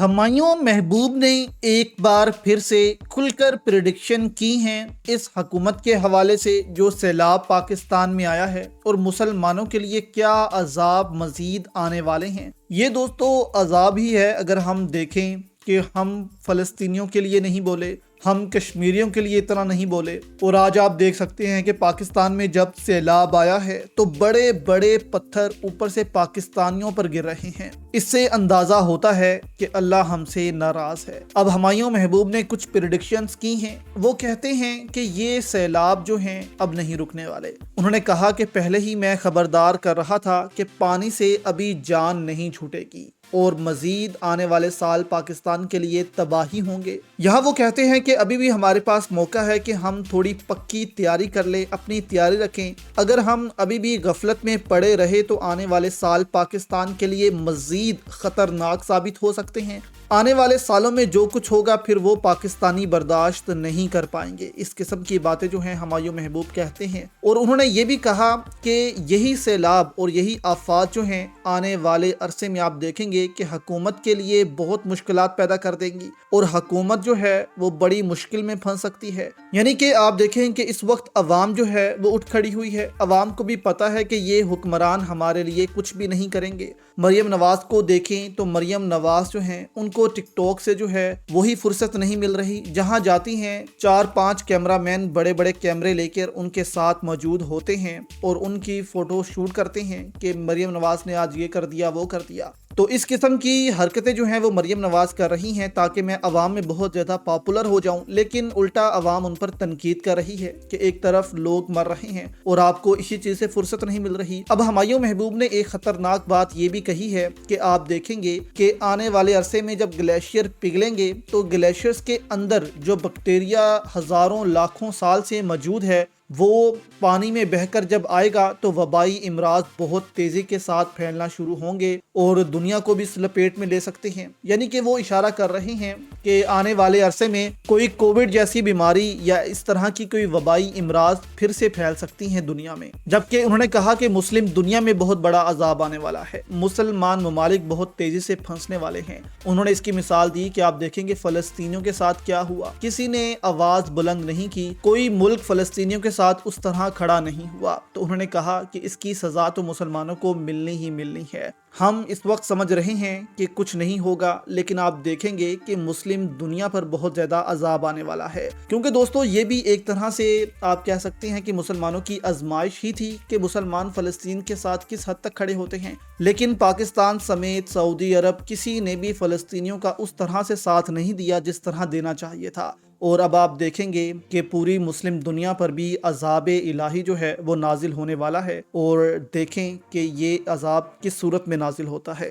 हमायूं महबूब ने एक बार फिर से खुलकर प्रेडिक्शन की हैं इस हुकूमत के हवाले से जो सैलाब पाकिस्तान में आया है और मुसलमानों के लिए क्या अजाब मजीद आने वाले हैं। ये दोस्तों अजाब ही है अगर हम देखें कि हम फ़लस्तीनियों के लिए नहीं बोले, हम कश्मीरियों के लिए इतना नहीं बोले। और आज आप देख सकते हैं कि पाकिस्तान में जब सैलाब आया है तो बड़े बड़े पत्थर ऊपर से पाकिस्तानियों पर गिर रहे हैं। इससे अंदाज़ा होता है कि अल्लाह हमसे नाराज़ है। अब हमायूं महबूब ने कुछ प्रेडिक्शंस की हैं। वो कहते हैं कि ये सैलाब जो हैं अब नहीं रुकने वाले। उन्होंने कहा कि पहले ही मैं खबरदार कर रहा था कि पानी से अभी जान नहीं छूटेगी और मजीद आने वाले साल पाकिस्तान के लिए तबाही होंगे। यहाँ वो कहते हैं कि अभी भी हमारे पास मौका है कि हम थोड़ी पक्की तैयारी कर लें, अपनी तैयारी रखें। अगर हम अभी भी गफलत में पड़े रहे तो आने वाले साल पाकिस्तान के लिए मजीद खतरनाक साबित हो सकते हैं। आने वाले सालों में जो कुछ होगा फिर वो पाकिस्तानी बर्दाश्त नहीं कर पाएंगे। इस किस्म की बातें जो हैं हमायूं महबूब कहते हैं। और उन्होंने ये भी कहा कि यही सैलाब और यही आफात जो हैं आने वाले अरसे में आप देखेंगे कि हुकूमत के लिए बहुत मुश्किलात पैदा कर देंगी और हुकूमत जो है वो बड़ी मुश्किल में फंस सकती है। यानी कि आप देखें कि इस वक्त अवाम जो है वो उठ खड़ी हुई है। अवाम को भी पता है कि ये हुक्मरान हमारे लिए कुछ भी नहीं करेंगे। मरियम नवाज को देखें तो मरियम नवाज जो हैं उनको टिकटॉक से जो है वही फुर्सत नहीं मिल रही। जहां जाती हैं 4-5 कैमरामैन बड़े बड़े कैमरे लेकर उनके साथ मौजूद होते हैं और उनकी फोटो शूट करते हैं कि मरियम नवाज ने आज ये कर दिया वो कर दिया। तो इस किस्म की हरकतें जो हैं वो मरियम नवाज कर रही हैं ताकि मैं अवाम में बहुत ज़्यादा पॉपुलर हो जाऊं। लेकिन उल्टा अवाम उन पर तनकीद कर रही है कि एक तरफ लोग मर रहे हैं और आपको इसी चीज़ से फुर्सत नहीं मिल रही। अब हमायूं महबूब ने एक खतरनाक बात ये भी कही है कि आप देखेंगे कि आने वाले अरसे में जब ग्लेशियर पिघलेंगे तो ग्लेशियर्स के अंदर जो बैक्टीरिया हज़ारों लाखों साल से मौजूद है वो पानी में बहकर जब आएगा तो वबाई इमराज बहुत तेज़ी के साथ फैलना शुरू होंगे और दुनिया को भी इस लपेट में ले सकते हैं। यानी कि वो इशारा कर रहे हैं कि आने वाले अरसे में कोई कोविड जैसी बीमारी या इस तरह की कोई वबाई इमराज फिर से फैल सकती हैं दुनिया में। जबकि उन्होंने कहा कि मुस्लिम दुनिया में बहुत बड़ा अजाब आने वाला है, मुसलमान ममालिक बहुत तेज़ी से फंसने वाले हैं। उन्होंने इसकी मिसाल दी कि आप देखेंगे फ़लस्तीनियों के साथ क्या हुआ, किसी ने आवाज़ बुलंद नहीं की, कोई मुल्क फ़लस्तीनियों के साथ उस तरह खड़ा नहीं हुआ। तो उन्होंने कहा कि इसकी सजा तो मुसलमानों को मिलनी ही मिलनी है। हम इस वक्त समझ रहे हैं कि कुछ नहीं होगा, लेकिन आप देखेंगे कि मुस्लिम दुनिया पर बहुत ज़्यादा अजाब आने वाला है। क्योंकि दोस्तों ये भी एक तरह से आप कह सकते हैं कि मुसलमानों की आजमाइश ही थी कि मुसलमान फ़लस्तीन के साथ किस हद तक खड़े होते हैं। लेकिन पाकिस्तान समेत सऊदी अरब किसी ने भी फ़लस्तीनियों का उस तरह से साथ नहीं दिया जिस तरह देना चाहिए था। और अब आप देखेंगे कि पूरी मुस्लिम दुनिया पर भी अज़ाब इलाही जो है वो नाजिल होने वाला है और देखें कि ये अज़ाब किस सूरत में नाजिल होता है।